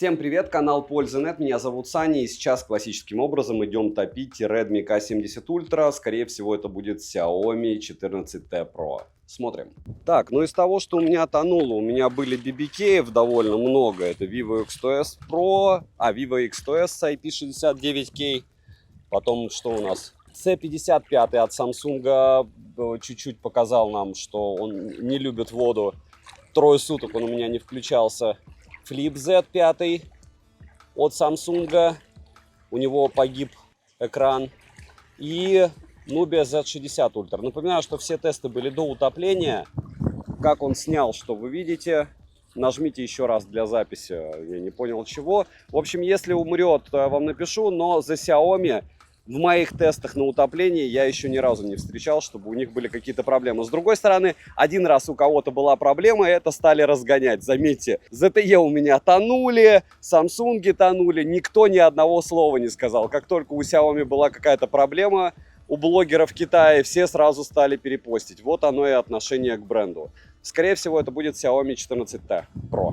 Всем привет, канал Польза.нет, меня зовут Саня, и сейчас классическим образом идем топить Redmi K70 Ultra, скорее всего это будет Xiaomi 14T Pro. Смотрим. Так, ну из того, что у меня тонуло, у меня были BBK довольно много, это Vivo X100S Pro, Vivo X100S с IP69K, потом что у нас? C55 от Samsung чуть-чуть показал нам, что он не любит воду, трое суток он у меня не включался. Flip Z5 от Samsung, у него погиб экран. И Nubia Z60 Ultra. Напоминаю, что все тесты были до утопления. Как он снял, что вы видите. Нажмите еще раз для записи, я не понял чего. В общем, если умрет, я вам напишу, но за Xiaomi в моих тестах на утопление я еще ни разу не встречал, чтобы у них были какие-то проблемы. С другой стороны, один раз у кого-то была проблема, и это стали разгонять. Заметьте, ZTE у меня тонули, Samsung тонули, никто ни одного слова не сказал. Как только у Xiaomi была какая-то проблема, у блогеров Китая все сразу стали перепостить. Вот оно и отношение к бренду. Скорее всего, это будет Xiaomi 14T Pro.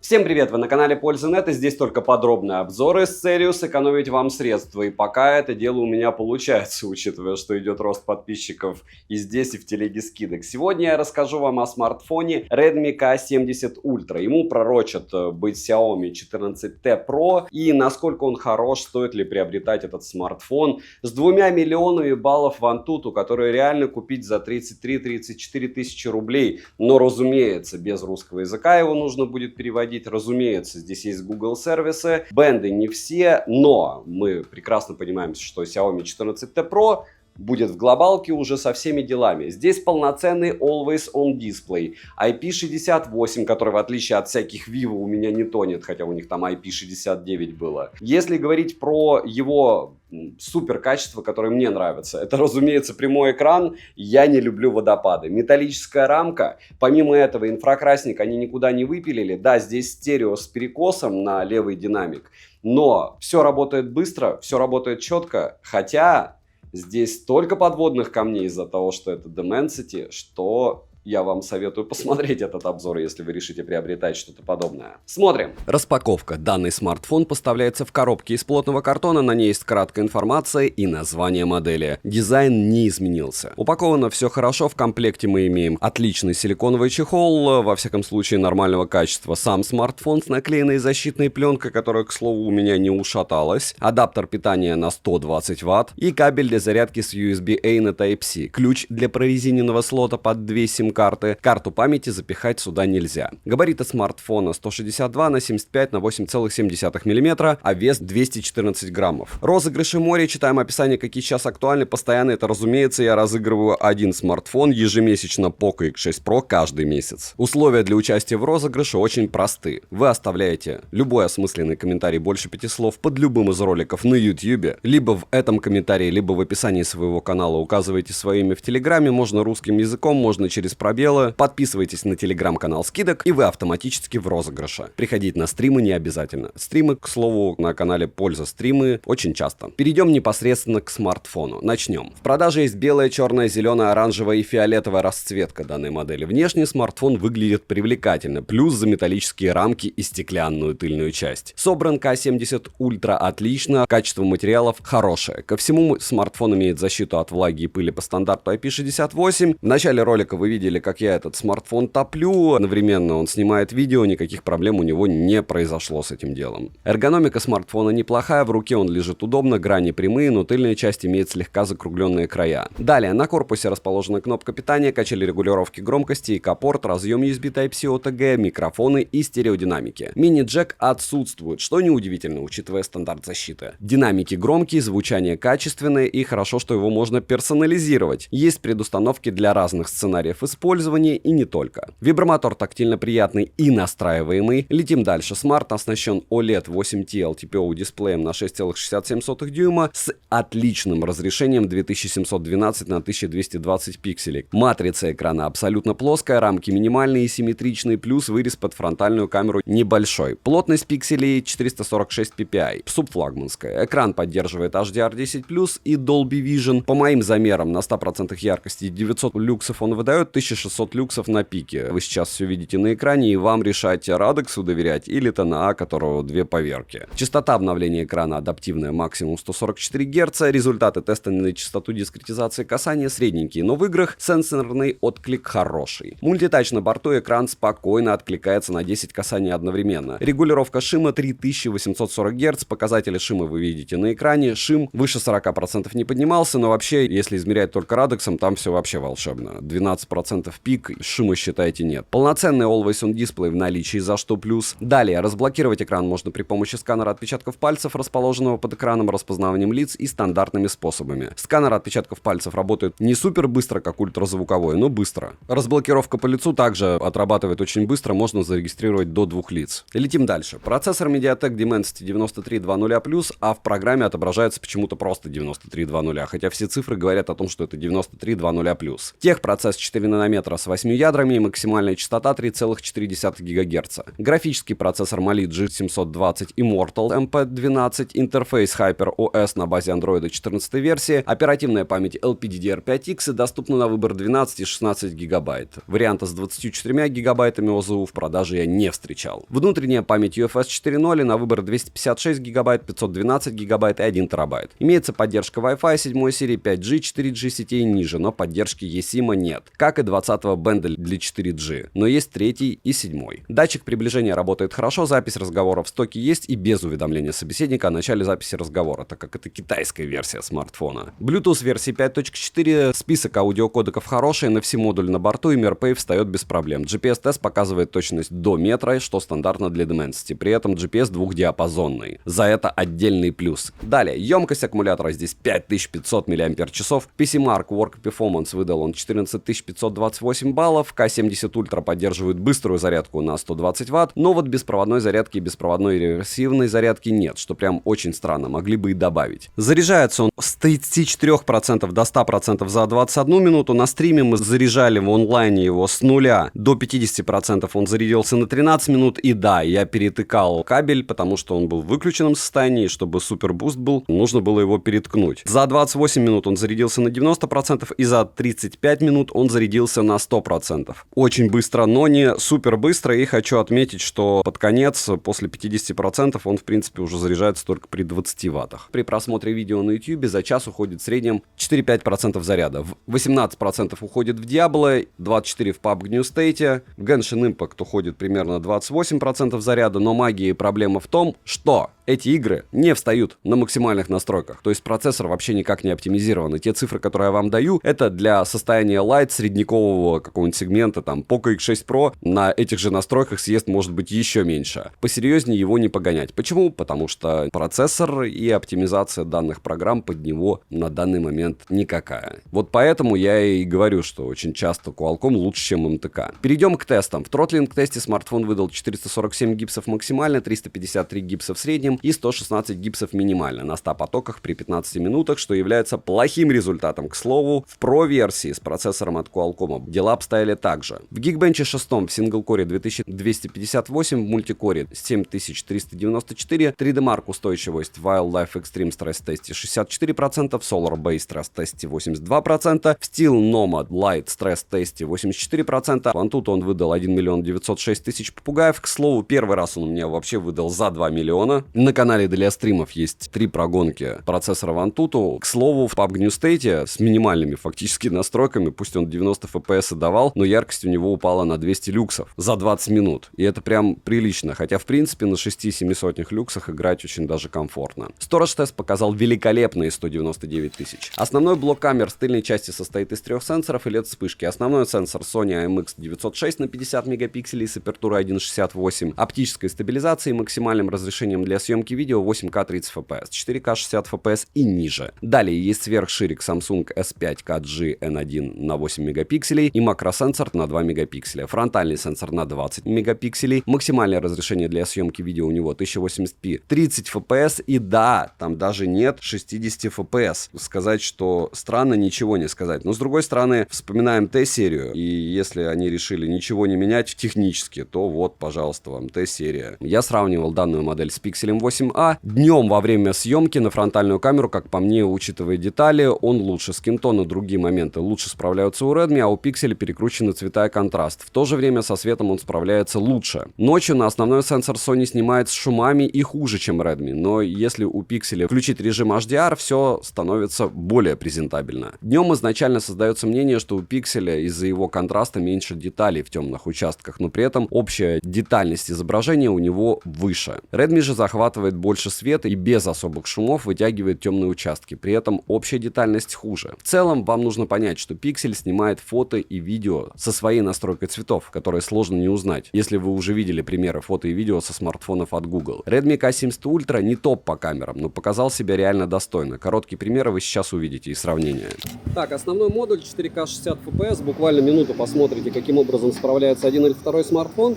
Всем привет, вы на канале Польза.нет, и здесь только подробные обзоры с целью сэкономить вам средства. И пока это дело у меня получается, учитывая, что идет рост подписчиков и здесь, и в телеге скидок. Сегодня я расскажу вам о смартфоне Redmi K70 Ultra. Ему пророчат быть Xiaomi 14T Pro, и насколько он хорош, стоит ли приобретать этот смартфон с 2 миллионами баллов в Antutu, которые реально купить за 33-34 тысячи рублей. Но, разумеется, без русского языка его нужно будет переводить. Разумеется, здесь есть Google сервисы, бенды не все, но мы прекрасно понимаем, что Xiaomi 14T Pro будет в глобалке уже со всеми делами. Здесь полноценный Always On Display, IP68, который в отличие от всяких Vivo у меня не тонет, хотя у них там IP69 было. Если говорить про его супер качество, которое мне нравится, это, разумеется, прямой экран. Я не люблю водопады. Металлическая рамка. Помимо этого, инфракрасник они никуда не выпилили. Да, здесь стерео с перекосом на левый динамик, но все работает быстро, все работает четко, хотя здесь столько подводных камней из-за того, что это Dimensity, что я вам советую посмотреть этот обзор, если вы решите приобретать что-то подобное. Смотрим. Распаковка. Данный смартфон поставляется в коробке из плотного картона, на ней есть краткая информация и название модели. Дизайн не изменился. Упаковано все хорошо, в комплекте мы имеем отличный силиконовый чехол, во всяком случае нормального качества. Сам смартфон с наклеенной защитной пленкой, которая, к слову, у меня не ушаталась. Адаптер питания на 120 Вт и кабель для зарядки с USB-A на Type-C. Ключ для прорезиненного слота под 2 сим-карты. Карту памяти запихать сюда нельзя. Габариты смартфона 162 на 75 на 8,7 мм, а вес 214 граммов. Розыгрыши море, читаем описание, какие сейчас актуальны. Постоянно это, разумеется, я разыгрываю один смартфон, ежемесячно Poco X6 Pro каждый месяц. Условия для участия в розыгрыше очень просты. Вы оставляете любой осмысленный комментарий больше 5 слов под любым из роликов на YouTube, либо в этом комментарии, либо в описании своего канала указываете свое имя в Телеграме, можно русским языком, можно через пробелы. Подписывайтесь на телеграм-канал скидок, и вы автоматически в розыгрыше. Приходить на стримы не обязательно. Стримы, к слову, на канале Польза стримы очень часто. Перейдем непосредственно к смартфону. Начнем. В продаже есть белая, черная, зеленая, оранжевая и фиолетовая расцветка данной модели. Внешне смартфон выглядит привлекательно, плюс за металлические рамки и стеклянную тыльную часть. Собран K70 Ultra отлично, качество материалов хорошее. Ко всему, смартфон имеет защиту от влаги и пыли по стандарту IP68. В начале ролика вы видели, как я этот смартфон топлю, одновременно он снимает видео, никаких проблем у него не произошло с этим делом. Эргономика смартфона неплохая, в руке он лежит удобно, грани прямые, но тыльная часть имеет слегка закругленные края. Далее, на корпусе расположена кнопка питания, качели регулировки громкости, ИК-порт, разъем USB Type-C OTG, микрофоны и стереодинамики. Мини-джек отсутствует, что неудивительно, учитывая стандарт защиты. Динамики громкие, звучание качественное и хорошо, что его можно персонализировать. Есть предустановки для разных сценариев использования и не только. Вибромотор тактильно приятный и настраиваемый. Летим дальше. Смарт оснащен OLED 8T LTPO дисплеем на 6,67 дюйма с отличным разрешением 2712 на 1220 пикселей. Матрица экрана абсолютно плоская, рамки минимальные и симметричные, плюс вырез под фронтальную камеру небольшой. Плотность пикселей 446 ppi, субфлагманская. Экран поддерживает HDR10+, и Dolby Vision. По моим замерам, на 100% яркости 900 люксов он выдает, 1600 люксов на пике. Вы сейчас все видите на экране, и вам решать, Радексу доверять или ТНА, которого 2 поверки. Частота обновления экрана адаптивная, максимум 144 Гц. Результаты теста на частоту дискретизации касания средненькие, но в играх сенсорный отклик хороший. Мультитач на борту, экран спокойно откликается на 10 касаний одновременно. Регулировка шима 3840 Гц, показатели шима вы видите на экране. Шим выше 40% не поднимался, но вообще, если измерять только радексом, там все вообще волшебно. 12% пик, шима, считайте, нет. Полноценный Always On дисплей в наличии, за что плюс. Далее, разблокировать экран можно при помощи сканера отпечатков пальцев, расположенного под экраном, распознаванием лиц и стандартными способами. Сканер отпечатков пальцев работает не супер быстро, как ультразвуковой, но быстро. Разблокировка по лицу также отрабатывает очень быстро, можно зарегистрировать до 2 лиц. Летим дальше. Процессор MediaTek Dimensity 9320+, а в программе отображается почему-то просто 9320, хотя все цифры говорят о том, что это 9320+. Техпроцесс 4 нанометра с 8 ядрами и максимальная частота 3,4 ГГц. Графический процессор Mali G720 Immortal MP12, интерфейс HyperOS на базе Android 14 версии, оперативная память LPDDR5X и доступна на выбор 12 и 16 ГБ. Варианта с 24 ГБ ОЗУ в продаже я не встречал. Внутренняя память UFS 4.0 на выбор 256 ГБ, 512 ГБ и 1 ТБ. Имеется поддержка Wi-Fi 7 серии, 5G, 4G сетей ниже, но поддержки eSIM нет, как и 20-го бенда для 4G, но есть 3 и 7. Датчик приближения работает хорошо, запись разговора в стоке есть и без уведомления собеседника о начале записи разговора, так как это китайская версия смартфона. Bluetooth версии 5.4, список аудиокодеков хороший, NFC-модуль на борту и MirPay встает без проблем. GPS-тест показывает точность до метра, что стандартно для Dimensity, при этом GPS двухдиапазонный. За это отдельный плюс. Далее, емкость аккумулятора здесь 5500 мАч. PCMark Work Performance выдал он 14528 баллов, K70 Ultra поддерживает быструю зарядку на 120 Вт, но вот беспроводной зарядки и беспроводной реверсивной зарядки нет, что прям очень странно, могли бы и добавить. Заряжается он с 34% до 100% за 21 минуту, на стриме мы заряжали в онлайне его с 0 до 50%, он зарядился на 13 минут, и да, я перетыкал кабель, потому что он был в выключенном состоянии, и чтобы супербуст был, нужно было его переткнуть. За 28 минут он зарядился на 90%, и за 35 минут он зарядился на 100%. Очень быстро, но не супер быстро, и хочу отметить, что под конец, после 50%, он в принципе уже заряжается только при 20 ваттах. При просмотре видео на YouTube за час уходит в среднем 4-5% заряда. 18% уходит в Diablo, 24% в PUBG New State, в Genshin Impact уходит примерно 28% заряда, но магия и проблема в том, что эти игры не встают на максимальных настройках, то есть процессор вообще никак не оптимизирован. И те цифры, которые я вам даю, это для состояния Lite средневекового какого-нибудь сегмента, там Poco X6 Pro на этих же настройках съест может быть еще меньше. Посерьезнее его не погонять. Почему? Потому что процессор и оптимизация данных программ под него на данный момент никакая. Вот поэтому я и говорю, что очень часто Qualcomm лучше, чем МТК. Перейдем к тестам. В тротлинг-тесте смартфон выдал 447 гипсов максимально, 353 гипса в среднем и 116 гипсов минимально на 100 потоках при 15 минутах, что является плохим результатом. К слову, в Pro-версии с процессором от Qualcomm дела обстояли так же. В Geekbench 6 в сингл-коре 2258, в мультикоре 7394, 3D-Mark устойчивость в Wildlife Extreme стресс-тесте 64%, в Solar Base стресс-тесте 82%, в Steel Nomad Lite стресс-тесте 84%, в Antutu он выдал 1 906 000 попугаев. К слову, первый раз он у меня вообще выдал за 2 миллиона. На канале для стримов есть 3 прогонки процессора Antutu. К слову, в PUBG New State с минимальными фактически настройками, пусть он 90 FPS и давал, но яркость у него упала на 200 люксов за 20 минут. И это прям прилично, хотя в принципе на 6-7 люксах играть очень даже комфортно. Storage тест показал великолепные 199 000. Основной блок камер с тыльной части состоит из 3 сенсоров и LED-вспышки. Основной сенсор Sony IMX906 на 50 мегапикселей с апертурой 1.68, оптической стабилизацией, максимальным разрешением для съемки видео 8К 30 FPS, 4К 60 FPS и ниже. Далее есть сверхширик Samsung S5 KG N1 на 8 мегапикселей и макросенсор на 2 мегапикселя, фронтальный сенсор на 20 мегапикселей, максимальное разрешение для съемки видео у него 1080p 30 FPS и да, там даже нет 60 FPS. Сказать, что странно, ничего не сказать. Но с другой стороны, вспоминаем T-серию, и если они решили ничего не менять технически, то вот, пожалуйста, вам T-серия. Я сравнивал данную модель с Pixel M8A. Днем во время съемки на фронтальную камеру, как по мне, учитывая детали, он лучше. Скинтон и другие моменты лучше справляются у Redmi, а у Pixel перекручены цвета и контраст. В то же время со светом он справляется лучше. Ночью на основной сенсор Sony снимает с шумами и хуже, чем Redmi, но если у Pixel включить режим HDR, все становится более презентабельно. Днем изначально создается мнение, что у Pixel из-за его контраста меньше деталей в темных участках, но при этом общая детальность изображения у него выше. Redmi же захватывает больше света и без особых шумов вытягивает темные участки, при этом общая детальность хуже. В целом вам нужно понять, что Pixel снимает фото и видео со своей настройкой цветов, которые сложно не узнать, если вы уже видели примеры фото и видео со смартфонов от Google. Redmi K70 Ultra не топ по камерам, но показал себя реально достойно. Короткие примеры вы сейчас увидите и сравнение. Так, основной модуль 4К 60 FPS, буквально минуту посмотрите, каким образом справляется один или второй смартфон.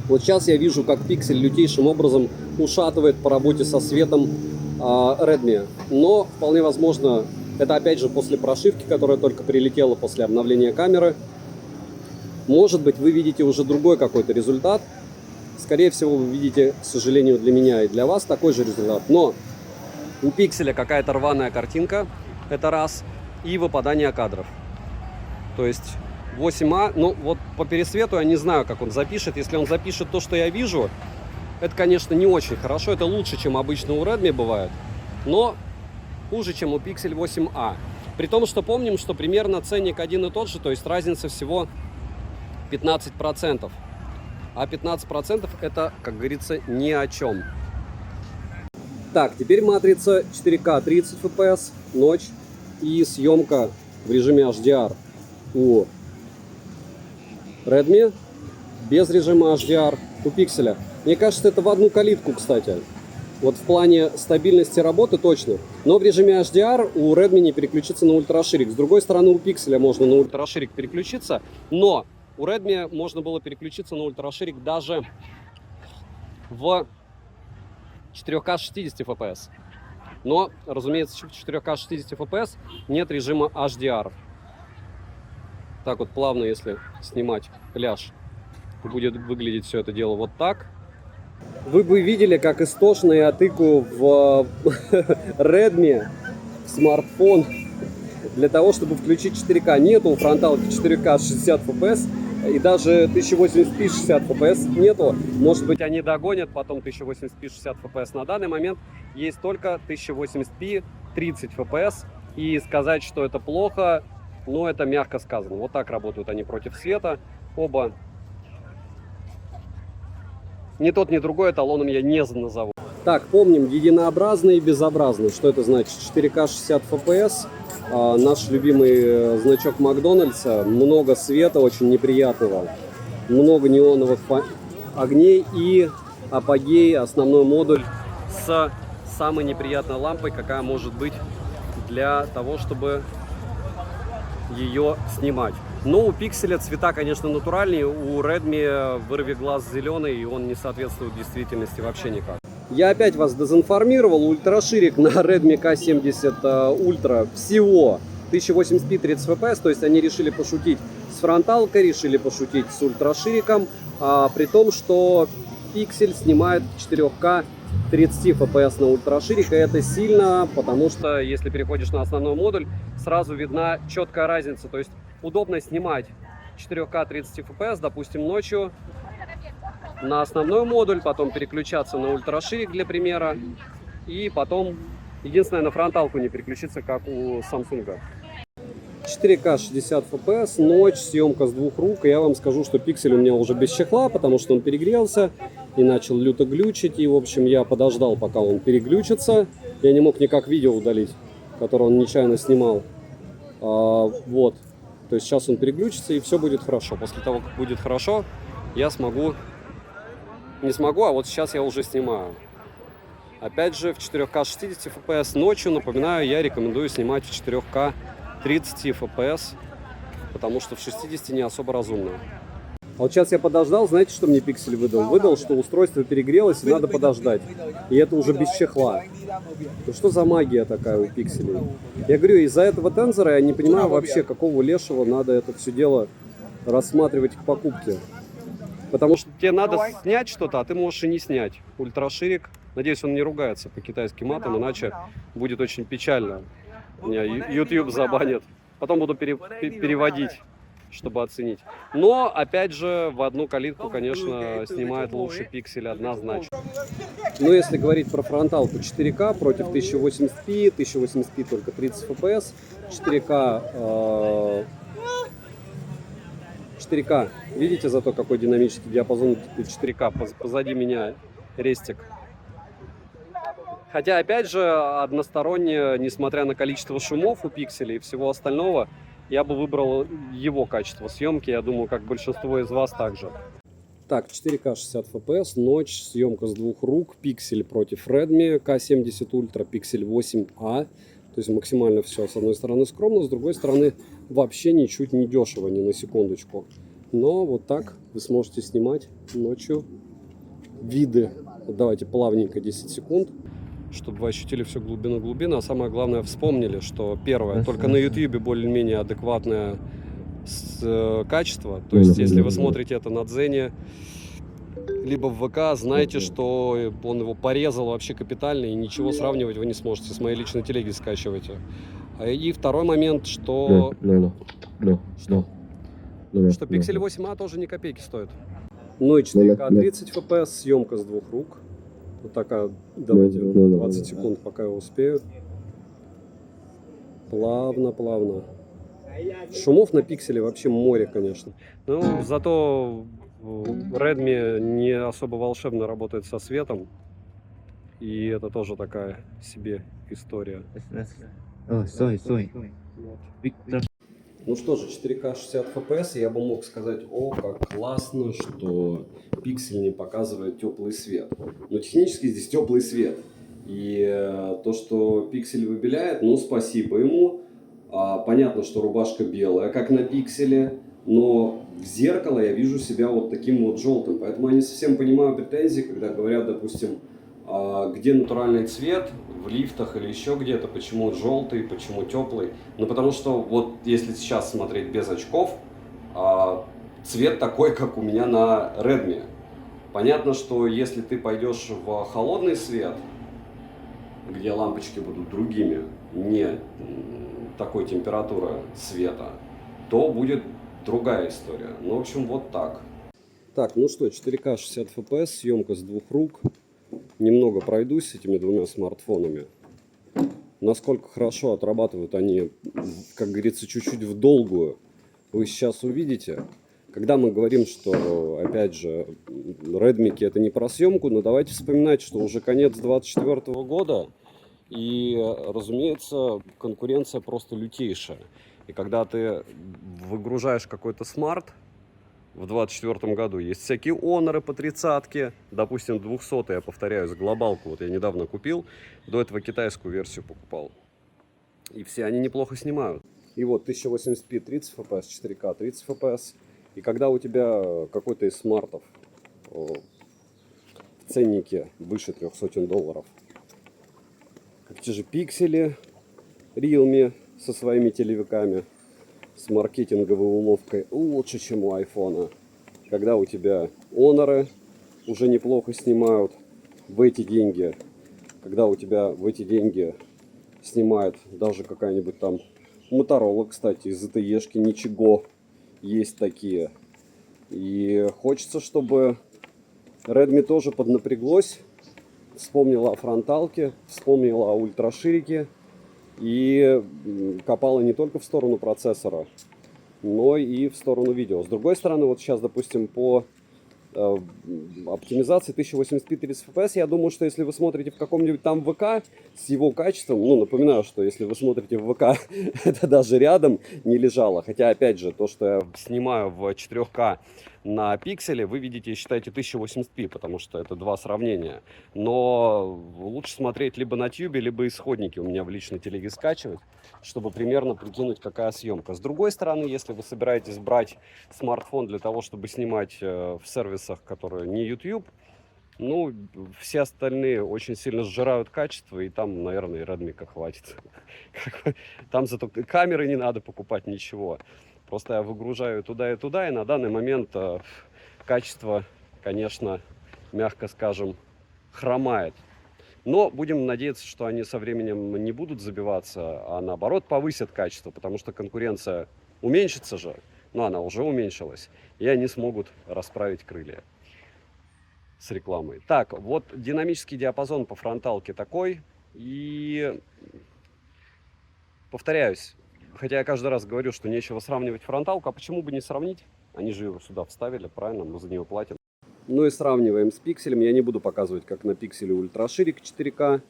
Вот сейчас я вижу, как Pixel лютейшим образом ушатывает по работе со светом Redmi. Но вполне возможно, это опять же после прошивки, которая только прилетела после обновления камеры. Может быть, вы видите уже другой какой-то результат. Скорее всего, вы видите, к сожалению, для меня и для вас такой же результат. Но у Pixel какая-то рваная картинка, это раз, и выпадание кадров. То есть 8А, ну вот по пересвету я не знаю, как он запишет. Если он запишет то, что я вижу, это, конечно, не очень хорошо. Это лучше, чем обычно у Redmi бывает, но хуже, чем у Pixel 8A. При том, что помним, что примерно ценник один и тот же, то есть разница всего 15%. А 15% это, как говорится, ни о чем. Так, теперь матрица 4К 30 FPS, ночь и съемка в режиме HDR у Redmi, без режима HDR у Pixel. Мне кажется, это в одну калитку, кстати. Вот в плане стабильности работы точно. Но в режиме HDR у Redmi не переключиться на ультраширик. С другой стороны, у Pixel можно на ультраширик переключиться, но у Redmi можно было переключиться на ультраширик даже в 4К 60 FPS. Но, разумеется, в 4К 60 FPS нет режима HDR. Так вот плавно, если снимать пляж, будет выглядеть все это дело вот так. Вы бы видели, как истошно я тыкаю в Redmi смартфон для того, чтобы включить 4К. Нету у фронталки 4К 60 FPS и даже 1080p 60 FPS нету. Может быть, они догонят потом 1080p 60 FPS. На данный момент есть только 1080p 30 FPS. И сказать, что это плохо, ну, это мягко сказано. Вот так работают они против света. Оба. Ни тот, ни другой эталоном я не назову. Так, помним, единообразный и безобразный. Что это значит? 4К 60 FPS. Наш любимый значок Макдональдса. Много света, очень неприятного. Много неоновых огней и апогей, основной модуль с самой неприятной лампой, какая может быть для того, чтобы ее снимать. Но у Pixel цвета, конечно, натуральнее, у Redmi вырви глаз зеленый, и он не соответствует действительности вообще никак. Я опять вас дезинформировал. Ультраширик на Redmi K70 Ultra всего 1080p 30 FPS, то есть они решили пошутить с фронталкой, решили пошутить с ультрашириком, при том, что Pixel снимает 4К 30 FPS на ультраширике. Это сильно, потому что если переходишь на основной модуль, сразу видна четкая разница. То есть удобно снимать 4К 30 FPS, допустим, ночью на основной модуль, потом переключаться на ультраширик для примера, и потом, единственное, на фронталку не переключиться, как у Samsung. 4К 60 FPS, ночь, съемка с двух рук. И я вам скажу, что Pixel у меня уже без чехла, потому что он перегрелся и начал люто глючить. И, в общем, я подождал, пока он переглючится. Я не мог никак видео удалить, которое он нечаянно снимал. Вот. То есть сейчас он переглючится, и все будет хорошо. После того, как будет хорошо, я смогу... Не смогу, а вот сейчас я уже снимаю. Опять же, в 4К 60 FPS ночью, напоминаю, я рекомендую снимать в 4К 30 FPS, потому что в 60 не особо разумно. А вот сейчас я подождал, знаете, что мне Pixel выдал? Выдал, что устройство перегрелось и надо подождать. И это уже без чехла. Ну что за магия такая у Pixel? Я говорю, из-за этого тензора я не понимаю вообще, какого лешего надо это все дело рассматривать к покупке. Потому что тебе надо снять что-то, а ты можешь и не снять. Ультраширик Надеюсь, он не ругается по-китайски матом, иначе будет очень печально. Меня YouTube забанит. Потом буду переводить, чтобы оценить. Но, опять же, в одну калитку, конечно, снимает лучше пиксель однозначно. Но если говорить про фронталку 4К против 1080p, 1080p только 30 FPS, 4К, видите зато какой динамический диапазон 4К, позади меня рестик. Хотя, опять же, односторонне, несмотря на количество шумов у пикселей и всего остального, я бы выбрал его качество съемки, я думаю, как большинство из вас также. Так, 4К 60 FPS, ночь, съемка с двух рук, пиксель против Redmi K70 Ultra, пиксель 8A. То есть максимально все, с одной стороны скромно, с другой стороны вообще ничуть не дешево, ни на секундочку. Но вот так вы сможете снимать ночью виды. Вот давайте плавненько 10 секунд, чтобы вы ощутили всю глубину. А самое главное, вспомнили, что первое, только на YouTube более-менее адекватное качество. То есть, если вы смотрите это на Дзене, либо в ВК, знайте, что он его порезал вообще капитально, и ничего сравнивать вы не сможете. С моей личной телеги скачивайте. И второй момент, что пиксель 8А тоже ни копейки стоит. Ну и 4К 30 FPS, съемка с двух рук. Вот такая, давайте 20 секунд, пока я успею. Плавно. Шумов на пикселе вообще море, конечно. Ну, зато Redmi не особо волшебно работает со светом. И это тоже такая себе история. Ну что же, 4К 60 FPS, я бы мог сказать, о, как классно, что пиксель не показывает теплый свет. Но технически здесь теплый свет. И то, что пиксель выбеляет, ну спасибо ему. Понятно, что рубашка белая, как на пикселе, но в зеркало я вижу себя вот таким вот желтым. Поэтому я не совсем понимаю претензии, когда говорят, допустим, где натуральный цвет, в лифтах или еще где-то, почему желтый, почему теплый. Ну потому что вот если сейчас смотреть без очков, цвет такой, как у меня на Redmi. Понятно, что если ты пойдешь в холодный свет, где лампочки будут другими, не такой температуры света, то будет другая история. Ну, в общем, вот так. Так, ну что, 4К 60 FPS, съемка с двух рук. Немного пройдусь с этими двумя смартфонами. Насколько хорошо отрабатывают они, как говорится, чуть-чуть в долгую, вы сейчас увидите. Когда мы говорим, что, опять же, Redmi это не про съемку, но давайте вспоминать, что уже конец 2024 года, и, разумеется, конкуренция просто лютейшая. И когда ты выгружаешь какой-то смарт, в 2024 году есть всякие Honor по 30-ке, допустим, 200, я повторяюсь, глобалку, вот я недавно купил, до этого китайскую версию покупал. И все они неплохо снимают. И вот 1080p 30 FPS, 4К 30 FPS. И когда у тебя какой-то из смартов в ценнике выше $300, как те же пиксели, Realme со своими телевиками, с маркетинговой уловкой лучше, чем у айфона. Когда у тебя Honor уже неплохо снимают в эти деньги. Когда у тебя в эти деньги снимает даже какая-нибудь там Motorola, кстати, из ZTE-шки ничего. Есть такие. И хочется, чтобы Redmi тоже поднапряглось, вспомнила о фронталке, вспомнила о ультраширике и копала не только в сторону процессора, но и в сторону видео. С другой стороны, вот сейчас, допустим, по оптимизации 1080p 30 FPS, я думаю, что если вы смотрите в каком-нибудь там ВК с его качеством, ну, напоминаю, что если вы смотрите в ВК, это даже рядом не лежало. Хотя, опять же, то, что я снимаю в 4К на пикселе, вы видите и считаете 1080p, потому что это два сравнения. Но лучше смотреть либо на тьюбе, либо исходники у меня в личной телеге скачивать, чтобы примерно прикинуть, какая съемка. С другой стороны, если вы собираетесь брать смартфон для того, чтобы снимать в сервисах, которые не YouTube, ну, все остальные очень сильно сжирают качество, и там, наверное, и Redmi хватит. Там зато камеры не надо покупать, ничего. Просто я выгружаю туда и туда, и на данный момент качество, конечно, мягко скажем, хромает. Но будем надеяться, что они со временем не будут забиваться, а наоборот повысят качество, потому что конкуренция уменьшится же, но она уже уменьшилась, и они смогут расправить крылья с рекламой. Так, вот динамический диапазон по фронталке такой, и повторяюсь, хотя я каждый раз говорю, что нечего сравнивать фронталку, а почему бы не сравнить? Они же его сюда вставили, правильно, мы за нее платим. Ну и сравниваем с пикселем. Я не буду показывать, как на пикселе ультраширик 4К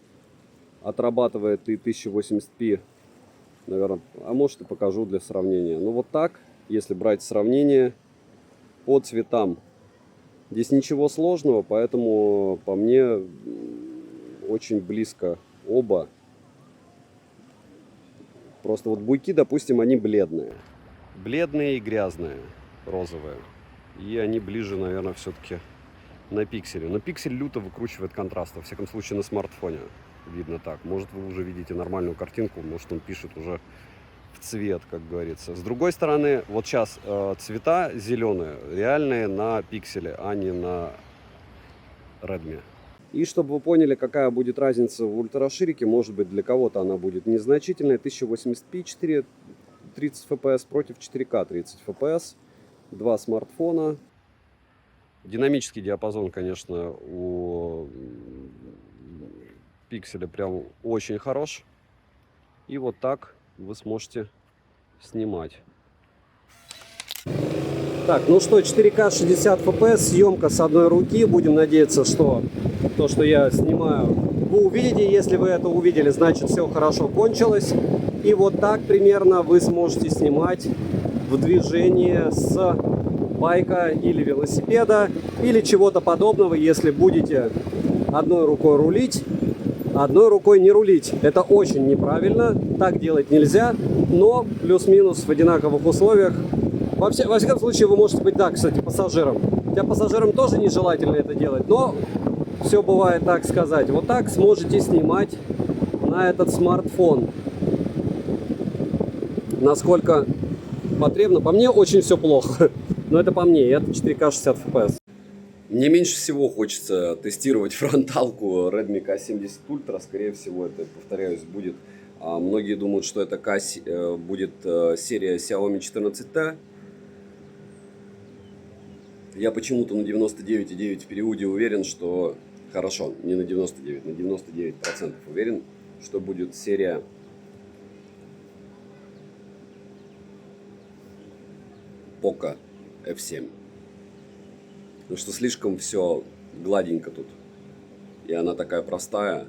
отрабатывает и 1080p, наверное, а может и покажу для сравнения. Ну вот так, если брать сравнение по цветам. Здесь ничего сложного, поэтому по мне очень близко оба. Просто вот буйки, допустим, они бледные. Бледные и грязные, розовые. И они ближе, наверное, все-таки на пикселе. Но пиксель люто выкручивает контраст. Во всяком случае, на смартфоне видно так. Может, вы уже видите нормальную картинку, может, он пишет уже в цвет, как говорится. С другой стороны, вот сейчас цвета зеленые, реальные на пикселе, а не на Redmi. И чтобы вы поняли, какая будет разница в ультраширике, может быть, для кого-то она будет незначительная. 1080p 4 30 fps против 4К 30 fps. Два смартфона. Динамический диапазон, конечно, у пикселя прям очень хорош. И вот так вы сможете снимать. Так, ну что, 4К 60 fps, съемка с одной руки. Будем надеяться, что то, что я снимаю, вы увидите. Если вы это увидели, значит все хорошо кончилось. И вот так примерно вы сможете снимать в движении с байка или велосипеда, или чего-то подобного, если будете одной рукой рулить, одной рукой не рулить. Это очень неправильно, так делать нельзя, но плюс-минус в одинаковых условиях. Во всяком случае, вы можете быть, да, кстати, пассажиром. Хотя пассажирам тоже нежелательно это делать, но все бывает, так сказать. Вот так сможете снимать на этот смартфон. Насколько потребно. По мне очень все плохо. Но это по мне, это 4К 60 FPS. Мне меньше всего хочется тестировать фронталку Redmi K70 Ultra. Скорее всего, это, повторяюсь, будет. Многие думают, что это будет серия Xiaomi 14T. Я почему-то на 99,9 в периоде уверен, что... Хорошо, не на 99, на 99% уверен, что будет серия Poco F7. Потому что слишком все гладенько тут. И она такая простая.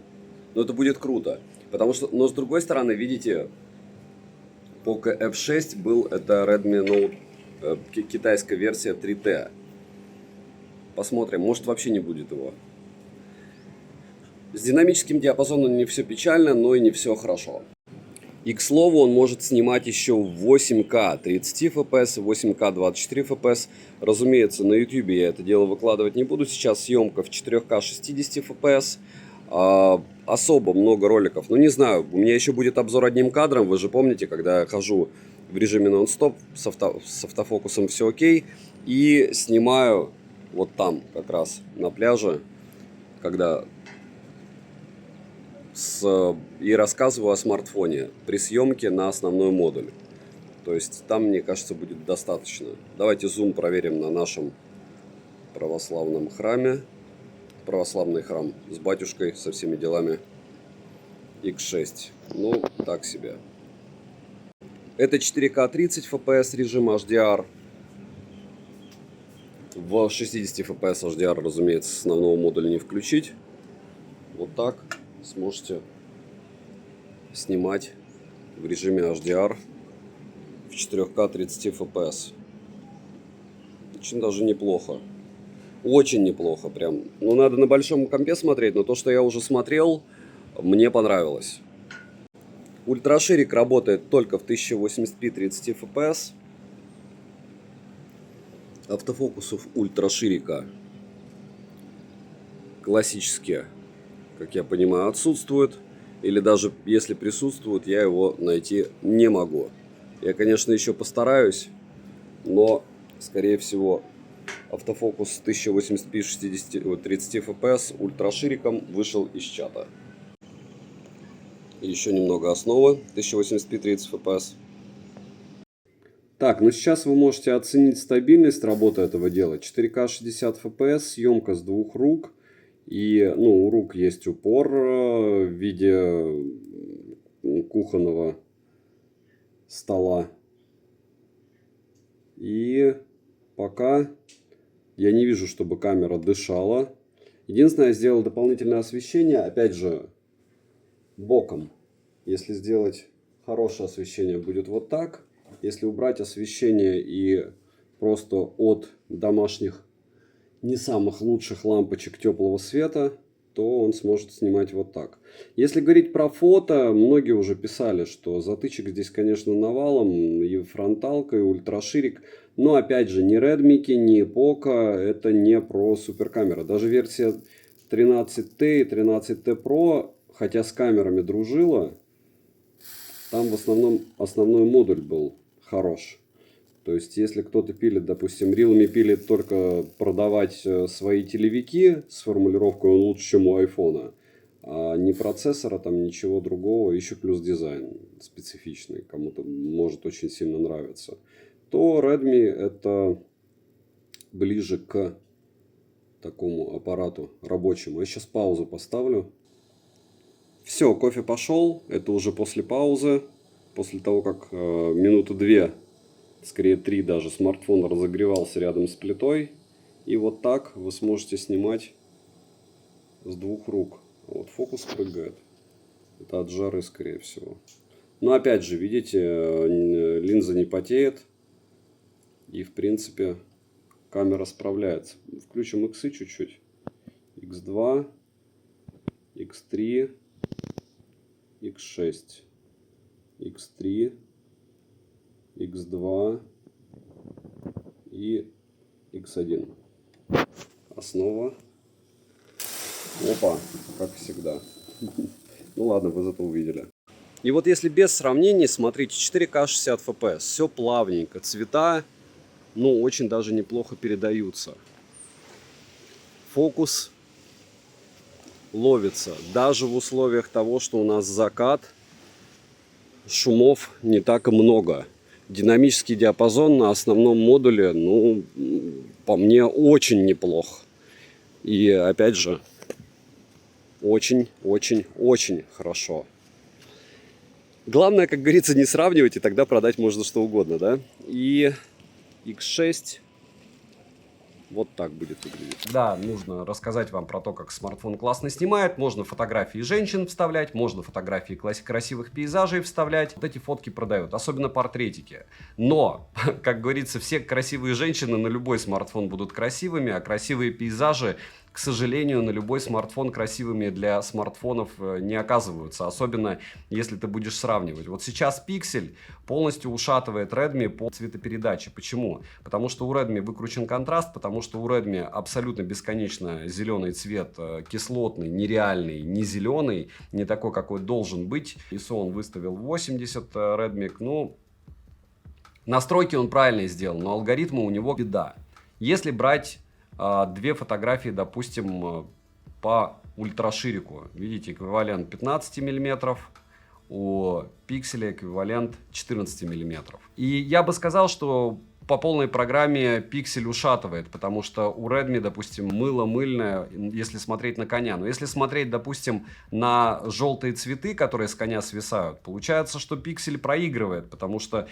Но это будет круто. Потому что, но с другой стороны, видите, Poco F6 был, это Redmi Note, китайская версия 3T. Посмотрим, может вообще не будет его. С динамическим диапазоном не все печально, но и не все хорошо. И, к слову, он может снимать еще в 8К 30 FPS, 8К 24 FPS. Разумеется, на YouTube я это дело выкладывать не буду. Сейчас съемка в 4К 60 FPS. Особо много роликов. Ну, не знаю, у меня еще будет обзор одним кадром. Вы же помните, когда я хожу в режиме нон-стоп, с автофокусом все окей. И снимаю вот там, как раз на пляже, когда... и рассказываю о смартфоне при съемке на основной модуль. То есть там, мне кажется, будет достаточно. Давайте зум проверим на нашем православном храме. Православный храм с батюшкой, со всеми делами. X6. Ну, так себе. Это 4К 30 FPS режим HDR. В 60 FPS HDR, разумеется, с основного модуля не включить. Вот так сможете снимать в режиме HDR в 4К 30 FPS. Очень даже неплохо. Очень неплохо прям. Ну, надо на большом компе смотреть, но то, что я уже смотрел, мне понравилось. Ультраширик работает только в 1080p 30 FPS. Автофокусов ультраширика классические, как я понимаю, отсутствует. Или даже если присутствует, я его найти не могу. Я, конечно, еще постараюсь, но, скорее всего, Автофокус 1080p 30 fps ультрашириком вышел из чата. И еще немного основы 1080p 30 fps. Так, ну сейчас вы можете оценить стабильность работы этого дела. 4К 60 fps, съемка с двух рук. И ну, у рук есть упор в виде кухонного стола. И пока я не вижу, чтобы камера дышала. Единственное, я сделал дополнительное освещение, опять же, боком. Если сделать хорошее освещение, будет вот так. Если убрать освещение и просто от домашних не самых лучших лампочек теплого света, то он сможет снимать вот так. Если говорить про фото, многие уже писали, что затычек здесь, конечно, навалом, и фронталка, и ультраширик. Но, опять же, ни Redmi, ни Poco это не про суперкамера. Даже версия 13T и 13T Pro, хотя с камерами дружила, там в основном основной модуль был хорош. То есть, если кто-то пилит, допустим, Realme пилит только продавать свои телевики с формулировкой «он лучше, чем у айфона», а ни процессора, там ничего другого, еще плюс дизайн специфичный, кому-то может очень сильно нравиться, то Redmi это ближе к такому аппарату рабочему. Я сейчас паузу поставлю. Все, кофе пошел, это уже после паузы, после того, как минуты 2, скорее 3 даже, смартфон разогревался рядом с плитой. И вот так вы сможете снимать с двух рук. Вот фокус прыгает. Это от жары, скорее всего. Но опять же, видите, линза не потеет. И в принципе камера справляется. Включим иксы чуть-чуть. X2, X3, X6, X3, X2 и X1. Основа. Опа, как всегда. Ну ладно, вы зато увидели. И вот если без сравнений, смотрите, 4К 60 FPS, все плавненько, цвета, ну, очень даже неплохо передаются. Фокус ловится, даже в условиях того, что у нас закат, шумов не так и много. Динамический диапазон на основном модуле, ну, по мне, очень неплох. И опять же, очень хорошо. Главное, как говорится, не сравнивать, и тогда продать можно что угодно, да? И X6 вот так будет выглядеть. Да, нужно рассказать вам про то, как смартфон классно снимает. Можно фотографии женщин вставлять, можно фотографии красивых пейзажей вставлять. Вот эти фотки продают, особенно портретики. Но, как говорится, все красивые женщины на любой смартфон будут красивыми, а красивые пейзажи, к сожалению, на любой смартфон красивыми для смартфонов не оказываются. Особенно, если ты будешь сравнивать. Вот сейчас Pixel полностью ушатывает Redmi по цветопередаче. Почему? Потому что у Redmi выкручен контраст, потому что у Redmi абсолютно бесконечно зеленый цвет, кислотный, нереальный, не зеленый, не такой, какой должен быть. ISO он выставил 80 Redmi. Ну, настройки он правильно сделал, но алгоритмы у него беда. Если брать две фотографии, допустим, по ультраширику. Видите, эквивалент 15 мм, у пикселя эквивалент 14 мм. И я бы сказал, что по полной программе пиксель ушатывает, потому что у Redmi, допустим, мыло мыльное, если смотреть на коня. Но если смотреть, допустим, на желтые цветы, которые с коня свисают, получается, что пиксель проигрывает, потому что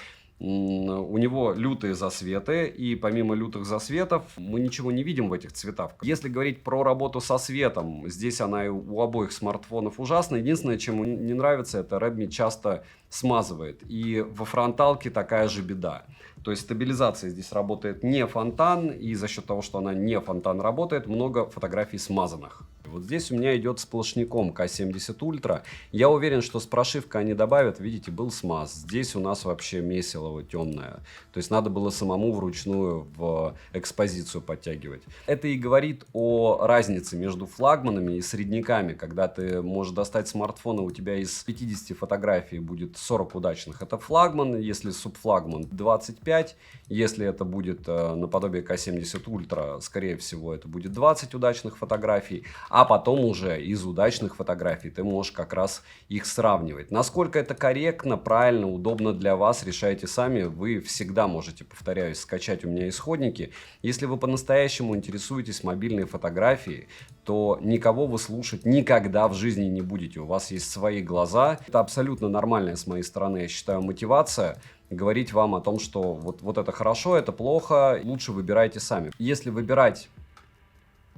у него лютые засветы, и помимо лютых засветов мы ничего не видим в этих цветах. Если говорить про работу со светом, здесь она и у обоих смартфонов ужасна. Единственное, чем не нравится, это Redmi часто смазывает. И во фронталке такая же беда. То есть стабилизация здесь работает не фонтан, и за счет того, что она не фонтан работает, много фотографий смазанных. Вот здесь у меня идет сплошняком К70 Ультра. Я уверен, что с прошивкой они добавят. Видите, был смаз. Здесь у нас вообще месилово темное. То есть надо было самому вручную в экспозицию подтягивать. Это и говорит о разнице между флагманами и средняками. Когда ты можешь достать смартфон, и у тебя из 50 фотографий будет 40 удачных. Это флагман. Если субфлагман 25. Если это будет наподобие К70 Ультра, скорее всего, это будет 20 удачных фотографий. А потом уже из удачных фотографий ты можешь как раз их сравнивать. Насколько это корректно, правильно, удобно для вас, решайте сами. Вы всегда можете, повторяюсь, скачать у меня исходники. Если вы по-настоящему интересуетесь мобильной фотографией, то никого вы слушать никогда в жизни не будете. У вас есть свои глаза. Это абсолютно нормальная с моей стороны, я считаю, мотивация. Говорить вам о том, что вот это хорошо, это плохо, лучше выбирайте сами. Если выбирать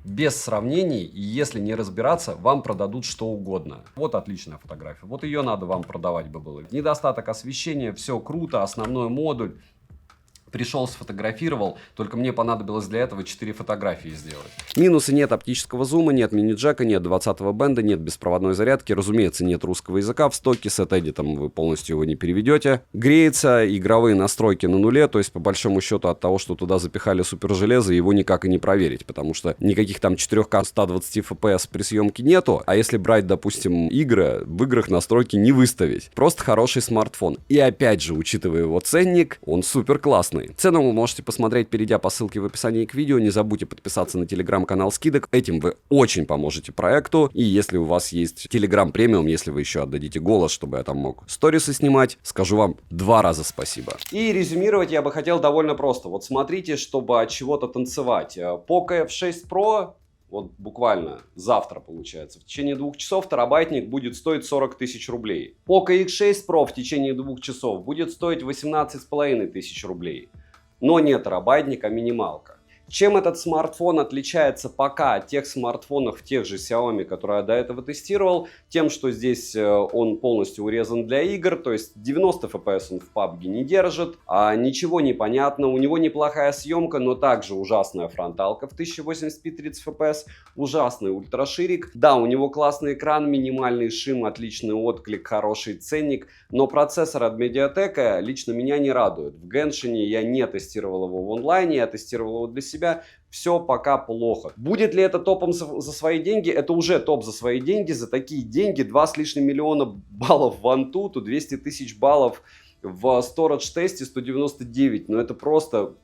без сравнений, и если не разбираться, вам продадут что угодно. Вот отличная фотография, вот ее надо вам продавать бы было. Недостаток освещения, все круто, основной модуль. Пришел, сфотографировал, только мне понадобилось для этого 4 фотографии сделать. Минусы: нет оптического зума, нет мини-джека, нет 20-го бенда, нет беспроводной зарядки, разумеется, нет русского языка в стоке, с эдитом вы полностью его не переведете. Греется, игровые настройки на нуле, то есть по большому счету от того, что туда запихали супержелезо, его никак и не проверить, потому что никаких там 4К 120 FPS при съемке нету, а если брать, допустим, игры, в играх настройки не выставить. Просто хороший смартфон. И опять же, учитывая его ценник, он супер классный. Цену вы можете посмотреть, перейдя по ссылке в описании к видео. Не забудьте подписаться на телеграм-канал скидок. Этим вы очень поможете проекту. И если у вас есть телеграм премиум, если вы еще отдадите голос, чтобы я там мог сторисы снимать, скажу вам 2 раза спасибо. И резюмировать я бы хотел довольно просто. Вот смотрите, чтобы от чего-то танцевать. Poco F6 Pro... Вот буквально завтра, получается, в течение 2 часов терабайтник будет стоить 40 тысяч рублей. Poco X6 Pro в течение 2 часов будет стоить 18,5 тысяч рублей. Но не терабайтник, а минималка. Чем этот смартфон отличается пока от тех смартфонов, тех же Xiaomi, которые я до этого тестировал? Тем, что здесь он полностью урезан для игр, то есть 90 FPS он в PUBG не держит, а ничего не понятно, у него неплохая съемка, но также ужасная фронталка в 1080p 30 FPS, ужасный ультраширик. Да, у него классный экран, минимальный шим, отличный отклик, хороший ценник, но процессор от Mediatek лично меня не радует. В Genshin я не тестировал его в онлайне, я тестировал его для себя. Все пока плохо. Будет ли это топом за свои деньги? Это уже топ за свои деньги. За такие деньги 2 с лишним миллиона баллов в Antutu, 200 тысяч баллов в Storage тесте 199. Но это просто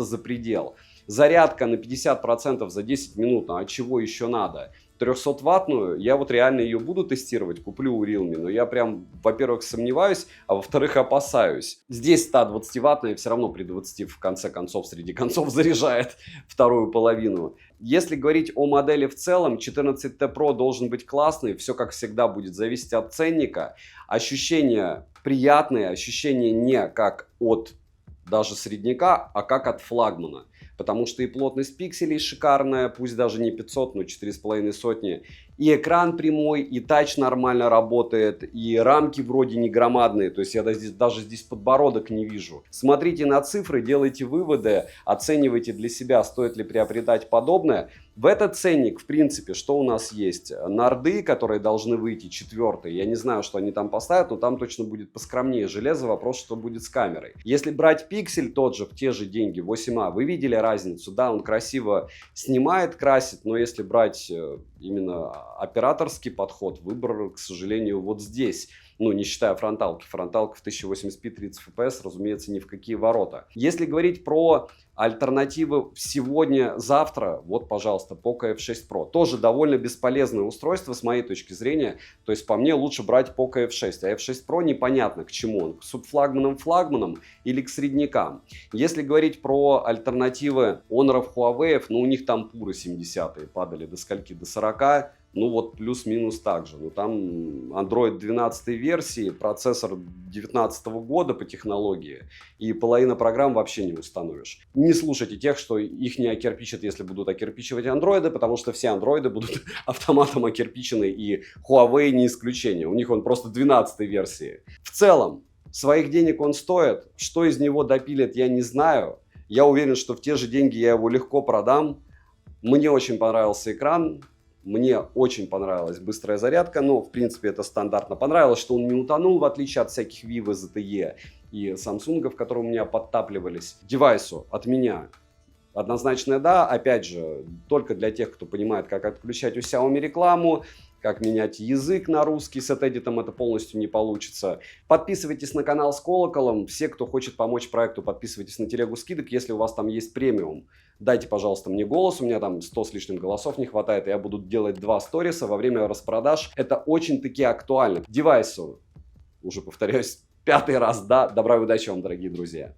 за предел. Зарядка на 50% за 10 минут. А чего еще надо? 300-ваттную, я вот реально ее буду тестировать, куплю у Realme, но я прям, во-первых, сомневаюсь, а во-вторых, опасаюсь. Здесь 120-ваттная все равно при 20 в конце концов, среди концов, заряжает вторую половину. Если говорить о модели в целом, 14T Pro должен быть классный, все как всегда будет зависеть от ценника. Ощущения приятные, ощущения не как от даже средняка, а как от флагмана. Потому что и плотность пикселей шикарная, пусть даже не 500, но 4,5 сотни. И экран прямой, и тач нормально работает, и рамки вроде не громадные, то есть я даже здесь подбородок не вижу. Смотрите на цифры, делайте выводы, оценивайте для себя, стоит ли приобретать подобное. В этот ценник, в принципе, что у нас есть? Норды, которые должны выйти, 4-й. Я не знаю, что они там поставят, но там точно будет поскромнее железо. Вопрос, что будет с камерой. Если брать пиксель тот же в те же деньги, 8А, вы видели разницу? Да, он красиво снимает, красит, но если брать именно операторский подход, выбор, к сожалению, вот здесь. Ну, не считая фронталки. Фронталка в 1080p 30 FPS, разумеется, ни в какие ворота. Если говорить про альтернативы сегодня, завтра, вот, пожалуйста, Poco F6 Pro. Тоже довольно бесполезное устройство с моей точки зрения. То есть, по мне, лучше брать Poco F6. А F6 Pro непонятно, к чему он. К субфлагманам или к среднякам. Если говорить про альтернативы Honor, Huawei, ну, у них там пуры 70-е падали до скольки? До 40. Ну вот плюс-минус так же. Ну там Android 12 версии, процессор 2019 года по технологии, и половина программ вообще не установишь. Не слушайте тех, что их не окирпичат, если будут окирпичивать андроиды, потому что все андроиды будут автоматом окирпичены, и Huawei не исключение. У них он просто 12 версии. В целом, своих денег он стоит. Что из него допилят, я не знаю. Я уверен, что в те же деньги я его легко продам. Мне очень понравился экран. Мне очень понравилась быстрая зарядка, но, в принципе, это стандартно. Понравилось, что он не утонул, в отличие от всяких Vivo ZTE и Samsung, которые у меня подтапливались. Девайсу от меня однозначное да. Опять же, только для тех, кто понимает, как отключать у Xiaomi рекламу, как менять язык на русский, с Edit это полностью не получится. Подписывайтесь на канал с колоколом. Все, кто хочет помочь проекту, подписывайтесь на телегу скидок, если у вас там есть премиум. Дайте, пожалуйста, мне голос, у меня там 100 с лишним голосов не хватает, и я буду делать 2 сториса во время распродаж. Это очень-таки актуально. Девайсу, уже повторяюсь, 5-й раз, да. Добра и удачи вам, дорогие друзья.